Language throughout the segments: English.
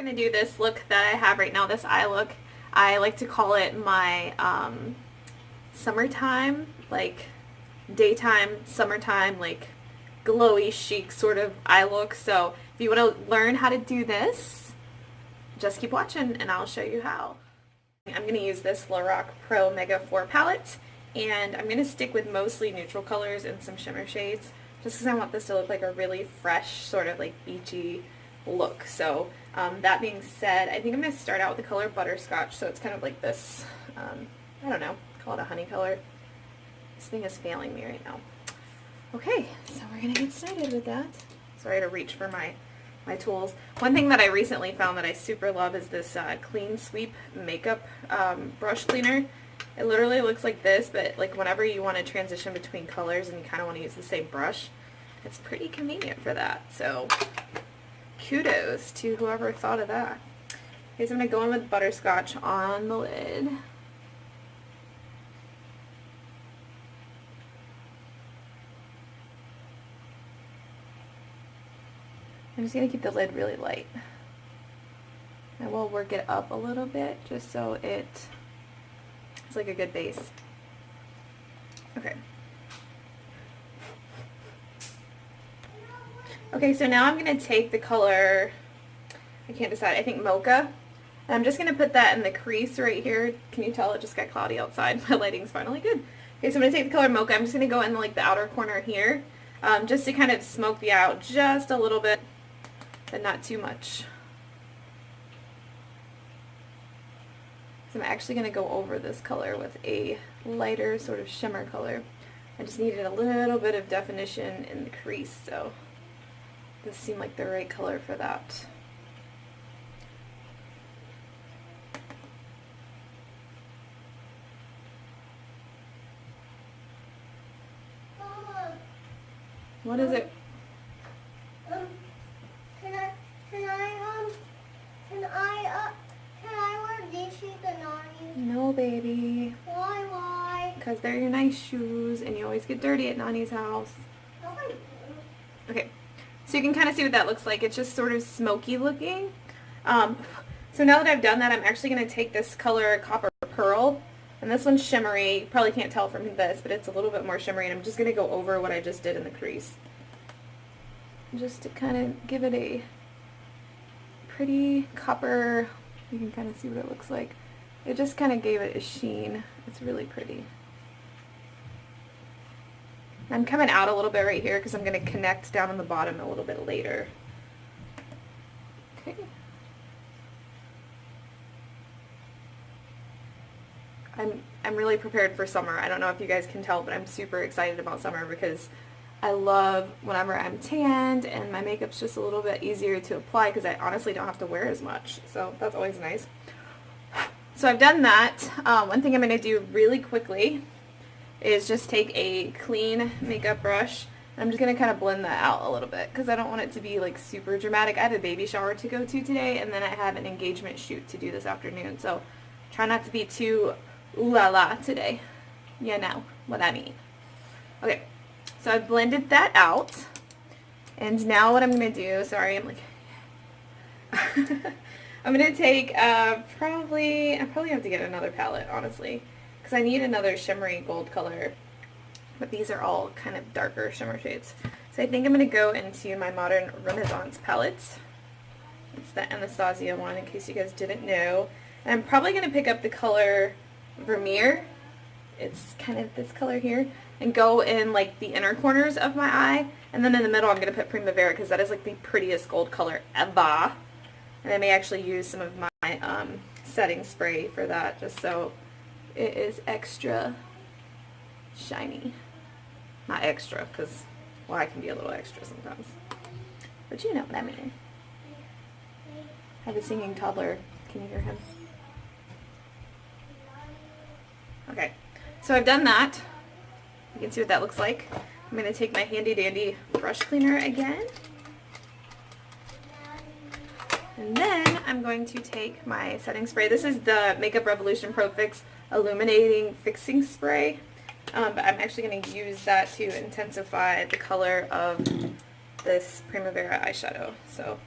We're going to do this look that I have right now, this eye look. I like to call it my summertime, like daytime, summertime, like glowy chic sort of eye look. So if you want to learn how to do this, just keep watching and I'll show you how. I'm going to use this Lorac Pro Mega 4 palette, and I'm going to stick with mostly neutral colors and some shimmer shades just because I want this to look like a really fresh, sort of like beachy look. So that being said, I think I'm going to start out with the color Butterscotch, so it's kind of like this, I don't know, call it a honey color. This thing is failing me right now. Okay, so we're going to get started with that. Sorry to reach for my tools. One thing that I recently found that I super love is this Clean Sweep makeup brush cleaner. It literally looks like this, but like whenever you want to transition between colors and you kind of want to use the same brush, it's pretty convenient for that. So kudos to whoever thought of that. Okay, so I'm going to go in with Butterscotch on the lid. I'm just going to keep the lid really light. I will work it up a little bit just so it's like a good base. Okay. Okay, so now I'm going to take the color, I can't decide, I think Mocha. And I'm just going to put that in the crease right here. Can you tell it just got cloudy outside? My lighting's finally good. Okay, so I'm going to take the color Mocha. I'm just going to go in like the outer corner here just to kind of smoke me out just a little bit, but not too much. So I'm actually going to go over this color with a lighter sort of shimmer color. I just needed a little bit of definition in the crease, so this seemed like the right color for that. Mama, What is it? Can I wear these shoes and not you? No, baby. Why? Because they're your nice shoes, and you always get dirty at Nani's house. Okay, so you can kind of see what that looks like. It's just sort of smoky looking. So now that I've done that, I'm actually going to take this color Copper Pearl, and this one's shimmery. You probably can't tell from this, but it's a little bit more shimmery, and I'm just going to go over what I just did in the crease, just to kind of give it a pretty copper. You can kind of see what it looks like. It just kind of gave it a sheen. It's really pretty. I'm coming out a little bit right here because I'm going to connect down on the bottom a little bit later. Okay. I'm really prepared for summer. I don't know if you guys can tell, but I'm super excited about summer because I love whenever I'm tanned and my makeup's just a little bit easier to apply because I honestly don't have to wear as much. So that's always nice. So I've done that. One thing I'm going to do really quickly is just take a clean makeup brush. I'm just going to kind of blend that out a little bit because I don't want it to be like super dramatic. I have a baby shower to go to today, and then I have an engagement shoot to do this afternoon. So try not to be too ooh la la today. You know what I mean. Okay. So I've blended that out, and now what I'm going to do, sorry, I'm like, I'm going to take I probably have to get another palette, honestly, because I need another shimmery gold color, but these are all kind of darker shimmer shades. So I think I'm going to go into my Modern Renaissance palette. It's the Anastasia one, in case you guys didn't know. And I'm probably going to pick up the color Vermeer. It's kind of this color here, and go in like the inner corners of my eye, and then in the middle I'm going to put Primavera because that is like the prettiest gold color ever. And I may actually use some of my setting spray for that just so it is extra shiny. Not extra because, well, I can be a little extra sometimes, but you know what I mean. I have a singing toddler. Can you hear him? Okay. So I've done that. You can see what that looks like. I'm going to take my handy dandy brush cleaner again. And then I'm going to take my setting spray. This is the Makeup Revolution Pro Fix Illuminating Fixing Spray. But I'm actually going to use that to intensify the color of this Primavera eyeshadow. So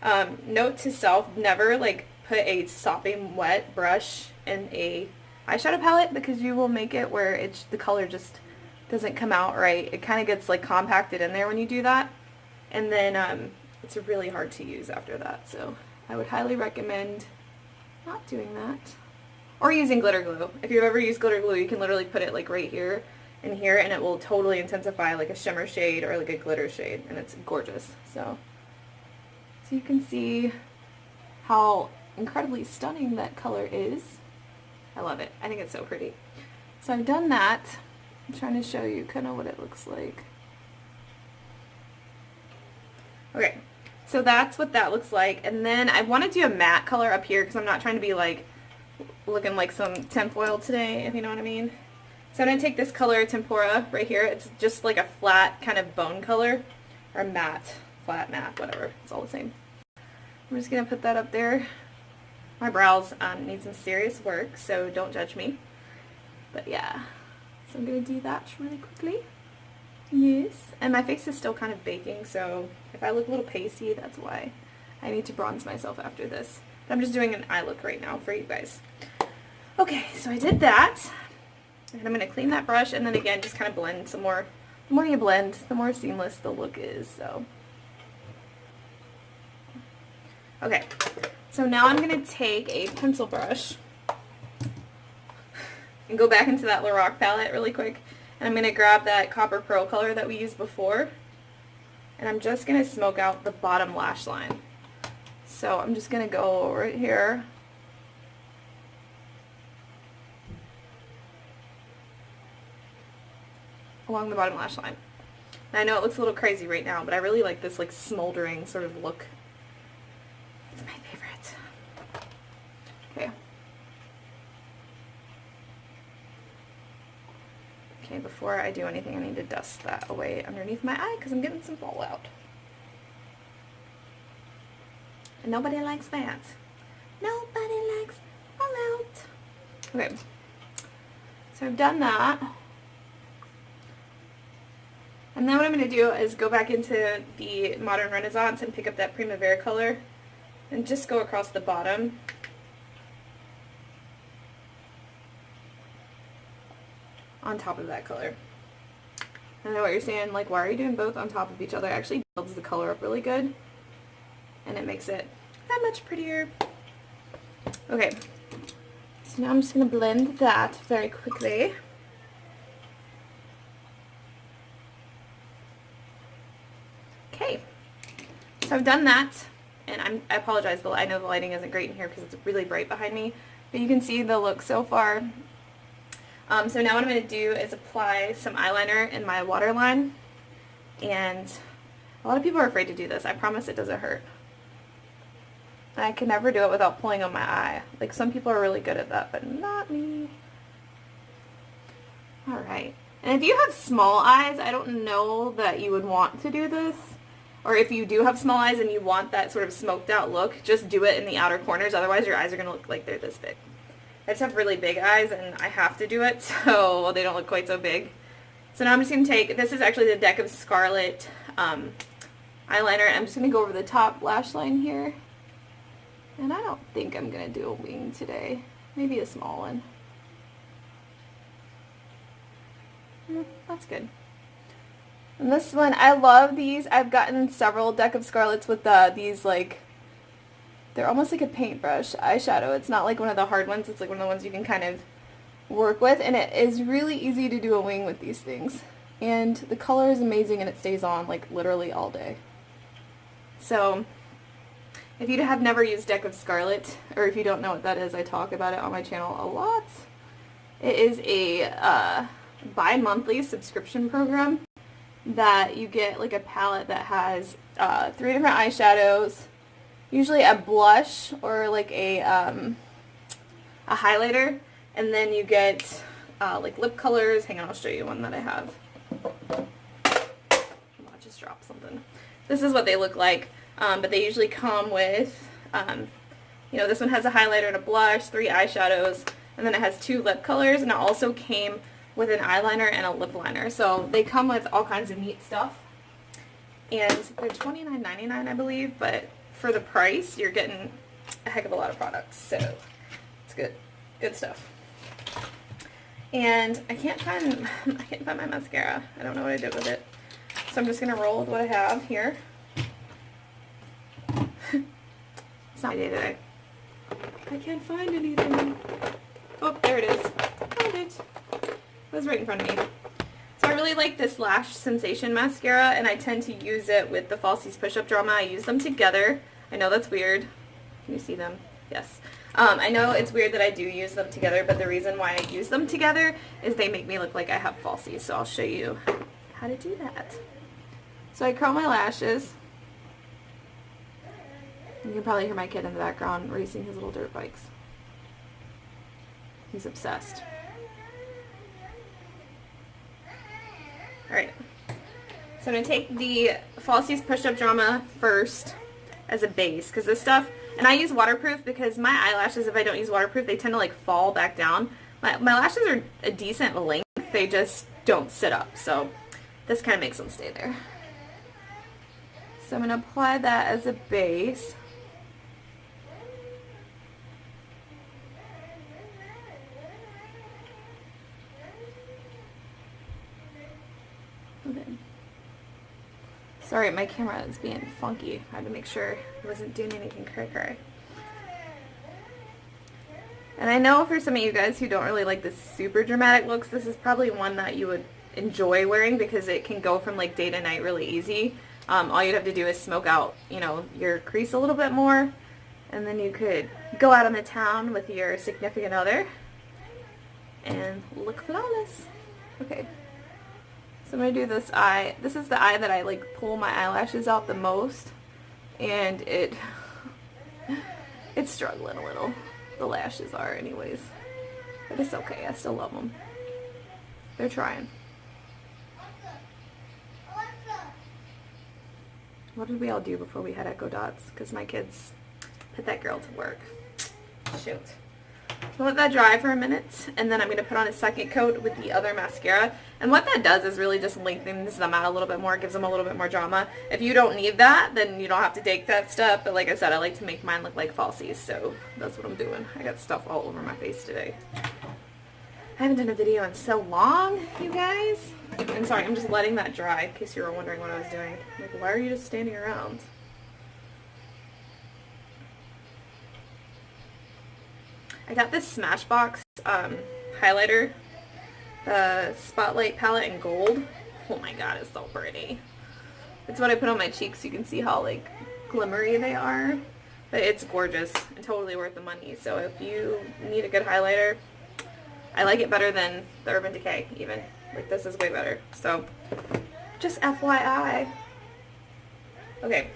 Note to self, never like put a sopping wet brush in a eyeshadow palette because you will make it where the color just doesn't come out right. It kind of gets like compacted in there when you do that, and then it's really hard to use after that. So I would highly recommend not doing that. Or using glitter glue. If you've ever used glitter glue, you can literally put it like right here and here, and it will totally intensify like a shimmer shade or like a glitter shade, and it's gorgeous. So you can see how incredibly stunning that color is. I love it. I think it's so pretty. So I've done that. I'm trying to show you kind of what it looks like. Okay, so that's what that looks like. And then I want to do a matte color up here because I'm not trying to be like looking like some tinfoil today, if you know what I mean. So I'm going to take this color, Tempera, right here. It's just like a flat kind of bone color, or matte, flat, matte, whatever. It's all the same. I'm just going to put that up there. My brows need some serious work, so don't judge me. But yeah, so I'm going to do that really quickly. Yes, and my face is still kind of baking, so if I look a little pasty, that's why. I need to bronze myself after this. But I'm just doing an eye look right now for you guys. Okay, so I did that. And I'm going to clean that brush and then again just kind of blend some more. The more you blend, the more seamless the look is. So, okay, so now I'm going to take a pencil brush and go back into that Lorac palette really quick. And I'm going to grab that copper pearl color that we used before. And I'm just going to smoke out the bottom lash line. So I'm just going to go right here. Along the bottom lash line. And I know it looks a little crazy right now, but I really like this like smoldering sort of look. It's my favorite. Okay. Okay, before I do anything, I need to dust that away underneath my eye because I'm getting some fallout. And nobody likes that. Nobody likes fallout. Okay. So I've done that. And then what I'm going to do is go back into the Modern Renaissance and pick up that Primavera color and just go across the bottom. On top of that color. I know what you're saying, like, why are you doing both on top of each other? It actually builds the color up really good, and it makes it that much prettier. Okay, so now I'm just going to blend that very quickly. Okay, so I've done that, and I apologize, I know the lighting isn't great in here because it's really bright behind me, but you can see the look so far. So now what I'm going to do is apply some eyeliner in my waterline, and a lot of people are afraid to do this. I promise it doesn't hurt. I can never do it without pulling on my eye. Like, some people are really good at that, but not me. Alright, and if you have small eyes, I don't know that you would want to do this. Or if you do have small eyes and you want that sort of smoked out look, just do it in the outer corners, otherwise your eyes are going to look like they're this big. I just have really big eyes and I have to do it, so they don't look quite so big. So now I'm just going to take, this is actually the deck of Scarlet eyeliner, and I'm just going to go over the top lash line here. And I don't think I'm going to do a wing today. Maybe a small one. That's good. And this one, I love these. I've gotten several deck of Scarlets with these, like, they're almost like a paintbrush eyeshadow. It's not like one of the hard ones. It's like one of the ones you can kind of work with. And it is really easy to do a wing with these things. And the color is amazing and it stays on like literally all day. So if you have never used Deck of Scarlet, or if you don't know what that is, I talk about it on my channel a lot. It is a bi-monthly subscription program that you get like a palette that has 3 different eyeshadows, usually a blush or like a highlighter, and then you get like lip colors. Hang on, I'll show you one that I have. I just dropped something. This is what they look like, but they usually come with, you know, this one has a highlighter and a blush, 3 eyeshadows, and then it has 2 lip colors, and it also came with an eyeliner and a lip liner. So they come with all kinds of neat stuff. And they're $29.99, I believe, but for the price, you're getting a heck of a lot of products. So it's good. Good stuff. And I can't find my mascara. I don't know what I did with it. So I'm just going to roll with what I have here. It's not my day today. I can't find anything. Oh, there it is. Found it. It was right in front of me. So I really like this Lash Sensation mascara, and I tend to use it with the Falsies Push-Up Drama. I use them together. I know that's weird. Can you see them? Yes. I know it's weird that I do use them together, but the reason why I use them together is they make me look like I have falsies. So I'll show you how to do that. So I curl my lashes. You can probably hear my kid in the background racing his little dirt bikes. He's obsessed. Alright. So I'm going to take the Falsies Push-Up Drama first as a base, because this stuff, and I use waterproof because my eyelashes, if I don't use waterproof, they tend to like fall back down. My lashes are a decent length, they just don't sit up, so this kind of makes them stay there. So I'm going to apply that as a base. Okay. Sorry, my camera is being funky. I had to make sure it wasn't doing anything cray-cray. And I know for some of you guys who don't really like the super dramatic looks, this is probably one that you would enjoy wearing because it can go from like day to night really easy. All you'd have to do is smoke out, you know, your crease a little bit more, and then you could go out on the town with your significant other and look flawless. Okay. So I'm going to do this eye. This is the eye that I like pull my eyelashes out the most, and it's struggling a little. The lashes are anyways, but it's okay. I still love them. They're trying. What did we all do before we had Echo Dots? Because my kids put that girl to work. Shoot. So let that dry for a minute, and then I'm going to put on a second coat with the other mascara. And what that does is really just lengthens them out a little bit more, gives them a little bit more drama. If you don't need that, then you don't have to take that step. But like I said, I like to make mine look like falsies, so that's what I'm doing. I got stuff all over my face today. I haven't done a video in so long, you guys. And sorry, I'm just letting that dry in case you were wondering what I was doing. Like, why are you just standing around? I got this Smashbox highlighter, the Spotlight Palette in gold. Oh my god, it's so pretty. It's what I put on my cheeks. You can see how like glimmery they are. But it's gorgeous and totally worth the money. So if you need a good highlighter, I like it better than the Urban Decay even. Like this is way better. So just FYI. Okay.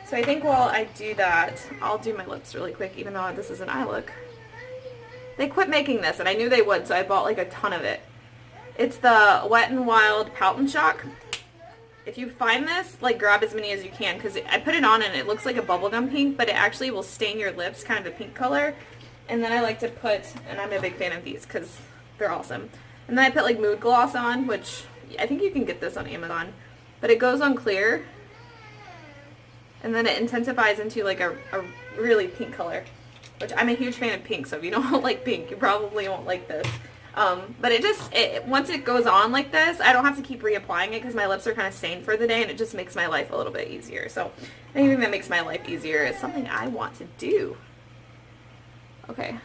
So I think while I do that, I'll do my lips really quick, even though this is an eye look. They quit making this, and I knew they would, so I bought like a ton of it. It's the Wet n Wild Pout and Shock. If you find this, like grab as many as you can, because I put it on and it looks like a bubblegum pink, but it actually will stain your lips, kind of a pink color. And then I like to put, and I'm a big fan of these because they're awesome. And then I put like Mood Gloss on, which I think you can get this on Amazon. But it goes on clear. And then it intensifies into like a really pink color, which I'm a huge fan of pink, so if you don't like pink, you probably won't like this. But once it goes on like this, I don't have to keep reapplying it because my lips are kind of stained for the day, and it just makes my life a little bit easier. So anything that makes my life easier is something I want to do. Okay,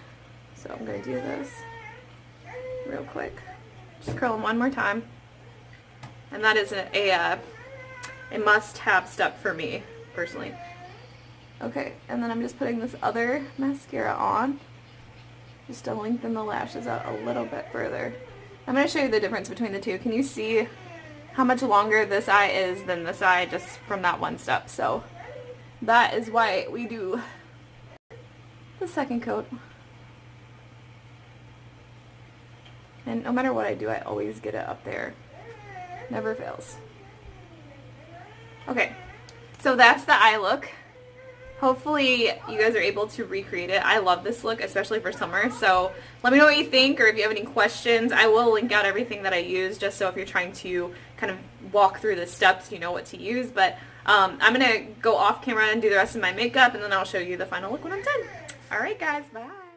so I'm going to do this real quick. Just curl them one more time. And that is a must-have step for me, personally. Okay, and then I'm just putting this other mascara on just to lengthen the lashes out a little bit further. I'm going to show you the difference between the two. Can you see how much longer this eye is than this eye just from that one step? So that is why we do the second coat. And no matter what I do, I always get it up there. Never fails. Okay, so that's the eye look. Hopefully you guys are able to recreate it. I love this look, especially for summer. So let me know what you think, or if you have any questions. I will link out everything that I use, just so if you're trying to kind of walk through the steps, you know what to use. But I'm going to go off camera and do the rest of my makeup, and then I'll show you the final look when I'm done. Alright guys, bye.